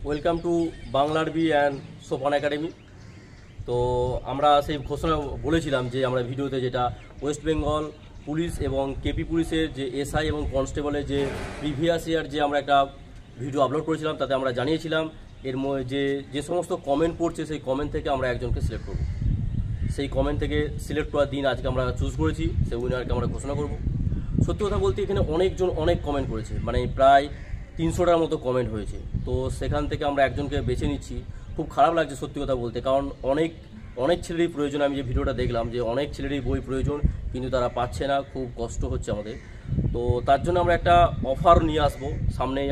Welcome to বাংলার B and সোপান academy. তো আমরা সেই ঘোষণা বলেছিলাম যে আমরা ভিডিওতে যেটা ওয়েস্ট বেঙ্গল পুলিশ এবং কেপি পুলিশের যে এসআই এবং কনস্টেবলের যে প্রিভিয়াস ইয়ার যে আমরা একটা ভিডিও আপলোড করেছিলাম, তাতে আমরা জানিয়েছিলাম এর যে সমস্ত কমেন্ট পড়ছে সেই কমেন্ট থেকে আমরা একজনকে সিলেক্ট করব। সেই কমেন্ট থেকে সিলেক্ট করার দিন আজকে আমরা চুজ করেছি, সেই উইনারকে আমরা ঘোষণা করব। সত্যি কথা বলতে এখানে অনেকজন অনেক কমেন্ট করেছে, মানে প্রায় 300টার মতো কমেন্ট হয়েছে। তো সেখান থেকে আমরা একজনকে বেছে নিচ্ছি। খুব খারাপ লাগছে সত্যি কথা বলতে, কারণ অনেক ছেলেরই প্রয়োজন। আমি যে ভিডিওটা দেখলাম যে অনেক ছেলেরই বই প্রয়োজন, কিন্তু তারা পাচ্ছে না, খুব কষ্ট হচ্ছে আমাদের। তো তার জন্য আমরা একটা অফার নিয়ে আসবো সামনেই।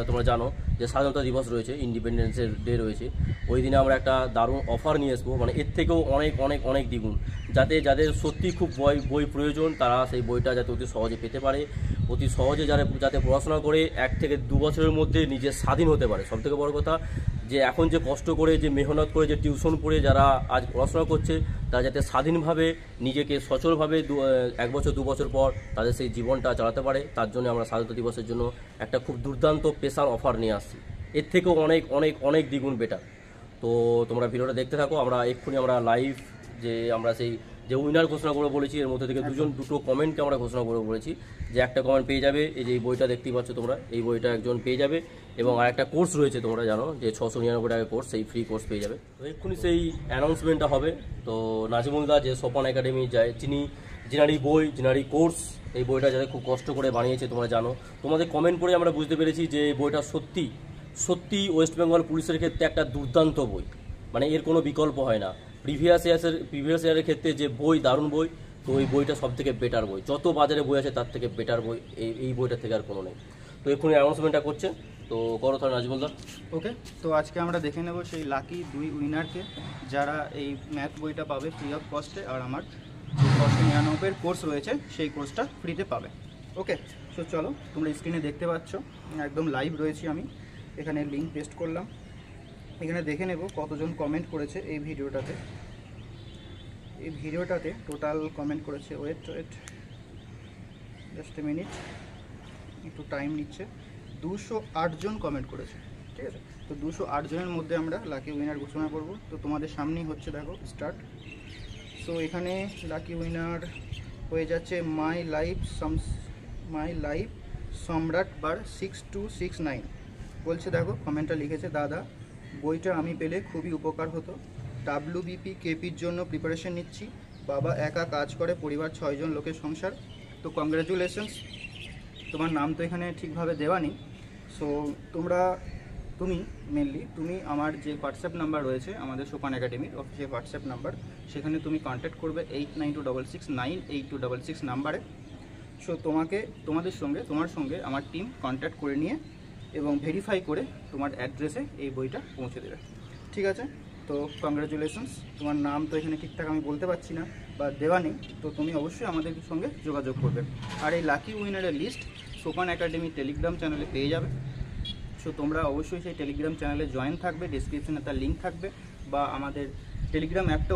তোমরা জানো যে স্বাধীনতা দিবস রয়েছে, ইন্ডিপেন্ডেন্সের ডে রয়েছে, ওই দিনে আমরা একটা দারুণ অফার নিয়ে আসবো, মানে এর থেকেও অনেক দ্বিগুণ, যাতে যাদের সত্যি খুব বই প্রয়োজন তারা সেই বইটা যাতে অতি সহজে পেতে পারে, অতি সহজে যাতে পড়াশোনা করে 1 থেকে 2 বছরের মধ্যে নিজে স্বাধীন হতে পারে। সবথেকে বড় কথা যে এখন যে কষ্ট করে, যে মেহনত করে, যে টিউশন পড়ে যারা আজ পড়াশোনা করছে, তারা যাতে স্বাধীনভাবে নিজেকে সচলভাবে 1 বছর 2 বছর পর তাদের সেই জীবনটা চালাতে পারে। তার জন্য আমরা স্বাধীনতা দিবসের জন্য একটা খুব দুর্দান্ত স্পেশাল অফার নিয়ে আসছি, এর থেকেও অনেক দ্বিগুণ বেটার। তো তোমরা ভিডিওটা দেখতে থাকো। আমরা এক্ষুনি লাইভ আমরা সেই যে উইনার ঘোষণা করে বলেছি, এর মধ্যে থেকে দুটো কমেন্টকে আমরা ঘোষণা করে বলেছি যে একটা কমেন্ট পেয়ে যাবে, এই যে এই বইটা দেখতেই পাচ্ছ তোমরা, এই বইটা একজন পেয়ে যাবে। এবং আর একটা কোর্স রয়েছে, তোমরা জানো যে 699 টাকার কোর্স, সেই ফ্রি কোর্স পেয়ে যাবে। তো এক্ষুনি সেই অ্যানাউন্সমেন্টটা হবে। তো নাজিমুল দা যে সোপান একাডেমি যায়, যিনারি কোর্স, এই বইটা যাতে খুব কষ্ট করে বানিয়েছে তোমরা জানো। তোমাদের কমেন্ট পড়ে আমরা বুঝতে পেরেছি যে এই বইটা সত্যি ওয়েস্ট বেঙ্গল পুলিশের ক্ষেত্রে একটা দুর্দান্ত বই, মানে এর কোনো বিকল্প হয় না। প্রিভিয়াস ইয়ারের ক্ষেত্রে যে বই, দারুণ বই, তো এই বইটা সব থেকে বেটার বই। যত বাজারে বই আছে তার থেকে বেটার বই এই বইটা থেকে আর কোনো নেই। তো এক্ষুনি অ্যানাউন্সমেন্টটা করছে, তো করো তাহলে নাজিমুল্লাহ। ওকে, তো আজকে আমরা দেখে নেব সেই লাকি 2 উইনারকে, যারা এই ম্যাথ বইটা পাবে ফ্রি অফ কস্টে, আর আমার যে 699 কোর্স রয়েছে সেই কোর্সটা ফ্রিতে পাবে। ওকে, সো চলো, তোমরা স্ক্রিনে দেখতে পাচ্ছ একদম লাইভ রয়েছি আমি। এখানে লিঙ্ক পেস্ট করলাম, এখানে দেখে নেব কতজন কমেন্ট করেছে এই ভিডিওটাতে। টোটাল কমেন্ট করেছে, ওয়েট জাস্ট এ মিনিট, একটু টাইম নিচ্ছে। 208 জন কমেন্ট করেছে, ঠিক আছে। তো 208 জনের মধ্যে আমরা লাকি উইনার ঘোষণা করব। তো তোমাদের সামনেই হচ্ছে, দেখো স্টার্ট। সো এখানে লাকি উইনার হয়ে যাচ্ছে মাই লাইফ সম্রাট বার 6269 বলছে। দেখো কমেন্টটা লিখেছে, দাদা বইটা আমি পেলে খুবই উপকার হতো। WBP কেপির জন্য প্রিপারেশন নিচ্ছি। বাবা একা কাজ করে, পরিবার 6 জন লোকের সংসার। তো কংগ্রাচুলেশনস, তোমার নাম তো এখানে ঠিকভাবে দেওয়া নেই। সো তুমি আমার যে হোয়াটসঅ্যাপ নাম্বার রয়েছে আমাদের সোপান একাডেমির অফিসিয়াল হোয়াটসঅ্যাপ নাম্বার, সেখানে তুমি কন্ট্যাক্ট করবে 8926698266 নাম্বারে। সো তোমার সঙ্গে আমার টিম কন্ট্যাক্ট করে নিয়ে এবং ভেরিফাই করে তোমার অ্যাড্রেসে এই বইটা পৌঁছে দেবে, ঠিক আছে। তো কংগ্রাচুলেশনস, তোমার নাম তো এখানে ঠিকঠাক আমি বলতে পারছি না বা দেওয়া নেই, তো তুমি অবশ্যই আমাদের সঙ্গে যোগাযোগ করবে। আর এই লাকি উইনারের লিস্ট সোপান একাডেমি টেলিগ্রাম চ্যানেলে পেয়ে যাবে। সো তোমরা অবশ্যই সেই টেলিগ্রাম চ্যানেলে জয়েন থাকবে, ডিসক্রিপশনে তার লিঙ্ক থাকবে, বা আমাদের টেলিগ্রাম অ্যাপটা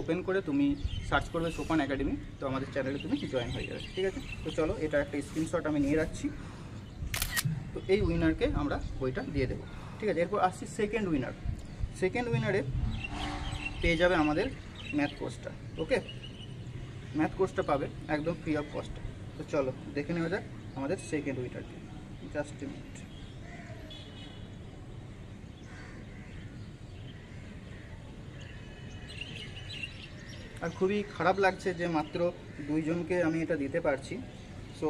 ওপেন করে তুমি সার্চ করবে সোপান একাডেমি, তো আমাদের চ্যানেলে তুমি জয়েন হয়ে যাবে, ঠিক আছে। তো চলো, এটা একটা স্ক্রিনশট আমি নিয়ে রাখছি। তো এই উইনারকে আমরা বইটা দিয়ে দেবো, ঠিক আছে। এরপর আসছি সেকেন্ড উইনারে পেয়ে যাবে আমাদের ম্যাথ কোর্সটা। ওকে, ম্যাথ কোর্সটা পাবে একদম ফ্রি অফ কস্টে। তো চলো দেখে নেওয়া যাক আমাদের সেকেন্ড উইনারকে, জাস্ট এ মিনিট। আর খুবই খারাপ লাগছে যে মাত্র 2 জনকে আমি এটা দিতে পারছি। সো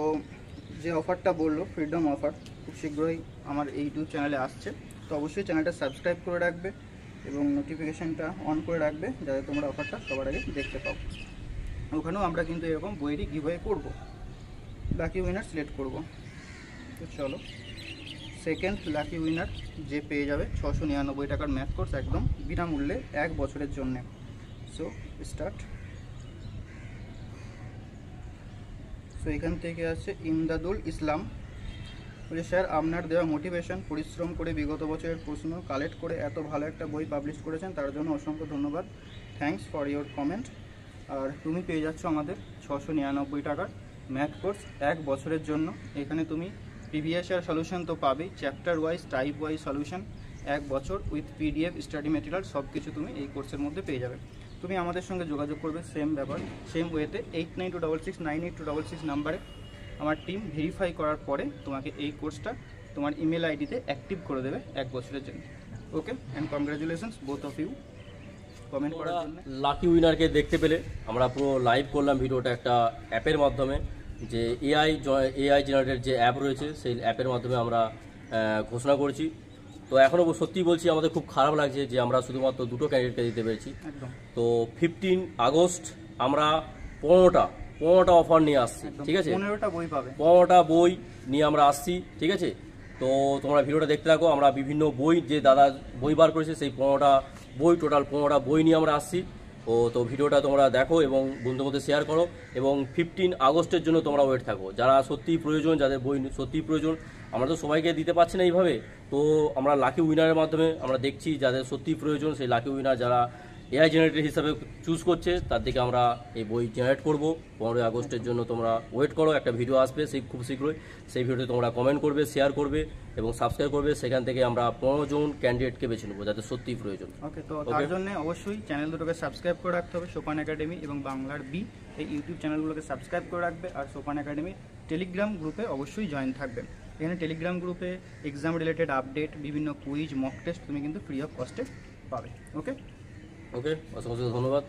যে অফারটা বললো ফ্রিডম অফার, খুব শীঘ্রই আমার এই ইউটিউব চ্যানেলে আসছে। তো অবশ্যই চ্যানেলটা সাবস্ক্রাইব করে রাখবে এবং নোটিফিকেশানটা অন করে রাখবে, যাতে তোমরা অফারটা সবার আগে দেখতে পাও। ওখানেও আমরা কিন্তু এরকম বইটি গিভওয়ে করবো, লাকি উইনার সিলেক্ট করব। তো চলো, সেকেন্ড লাকি উইনার যে পেয়ে যাবে 699 টাকার ম্যাথ কোর্স একদম বিনামূল্যে 1 বছরের জন্যে। So start. সো এখান থেকে আছে ইমদাদুল ইসলাম, বলে স্যার আপনার দেওয়া মোটিভেশন, পরিশ্রম করে বিগত বছরের প্রশ্ন কালেক্ট করে এত ভালো একটা বই পাবলিশ করেছেন, তার জন্য অসংখ্য ধন্যবাদ। Thanks for your comment. আর তুমি পেয়ে যাচ্ছ আমাদের 699 টাকার ম্যাথ কোর্স 1 বছরের জন্য। এখানে তুমি প্রিভিয়াস ইয়ার সলিউশন তো পাবেই, chapter wise type wise solution 1 বছর উইথ পিডিএফ স্টাডি মেটেরিয়াল সব কিছু তুমি এই কোর্সের মধ্যে পেয়ে যাবে। তুমি আমাদের সঙ্গে যোগাযোগ করবে সেম ব্যাপার, সেম ওয়েতে 8926698266 নাম্বারে। আমার টিম ভেরিফাই করার পরে তোমাকে এই কোর্সটা তোমার ইমেল আইডিতে অ্যাক্টিভ করে দেবে 1 বছরের জন্য। Okay, and congratulations both of you comment করার জন্য। লাকি উইনারকে দেখতে পেলে আমরা পুরো লাইভ করলাম ভিডিওটা একটা অ্যাপের মাধ্যমে, যে এআই জেনারেটেড যে অ্যাপ রয়েছে সেই অ্যাপের মাধ্যমে আমরা ঘোষণা করেছি। তো এখনও সত্যি বলছি আমাদের খুব খারাপ লাগছে যে আমরা শুধুমাত্র 2টো ক্যান্ডিডেটকে দিতে পেরেছি। একদম। তো 15 আগস্ট আমরা 15টা অফার নিয়ে আসছি, ঠিক আছে? 15টা বই পাবে, 15টা বই নিয়ে আমরা আসছি, ঠিক আছে? তো তোমরা ভিডিওটা দেখতে থাকো। আমরা বিভিন্ন বই যে দাদা বই বার করেছে সেই 15টা বই, টোটাল 15টা বই নিয়ে আমরা আসছি। তো ভিডিওটা তোমরা দেখো এবং বন্ধুদের মধ্যে শেয়ার করো, এবং 15 আগস্টের জন্য তোমরা ওয়েট থাকো। যারা সত্যিই প্রয়োজন, যাদের বই সত্যিই প্রয়োজন, আমরা তো সবাইকে দিতে পারছি না এইভাবে, তো আমরা লাকি উইনারের মাধ্যমে আমরা দেখছি যাদের সত্যিই প্রয়োজন, সেই লাকি উইনার যারা এআই জেনারেটর হিসাবে চুজ করছে তার দিকে আমরা এই বই জেনারেট করব। 15 আগস্টের জন্য তোমরা ওয়েট করো, একটা ভিডিও আসবে সেই খুব শীঘ্রই। সেই ভিডিওতে তোমরা কমেন্ট করবে, শেয়ার করবে এবং সাবস্ক্রাইব করবে। সেখান থেকে আমরা 15 জন ক্যান্ডিডেটকে বেছে নেবো যাদের সত্যিই প্রয়োজন। ওকে, তো তার জন্য অবশ্যই চ্যানেল দুটোকে সাবস্ক্রাইব করে রাখতে হবে। সোপান একাডেমি এবং বাংলার বি এই ইউটিউব চ্যানেলগুলোকে সাবস্ক্রাইব করে রাখবে, আর সোপান একাডেমির টেলিগ্রাম গ্রুপে অবশ্যই জয়েন থাকবে। এখানে টেলিগ্রাম গ্রুপে এক্সাম রিলেটেড আপডেট, বিভিন্ন কুইজ, মক টেস্ট তুমি কিন্তু ফ্রি অফ কস্টে পাবে। ওকে, অসংখ্য ধন্যবাদ।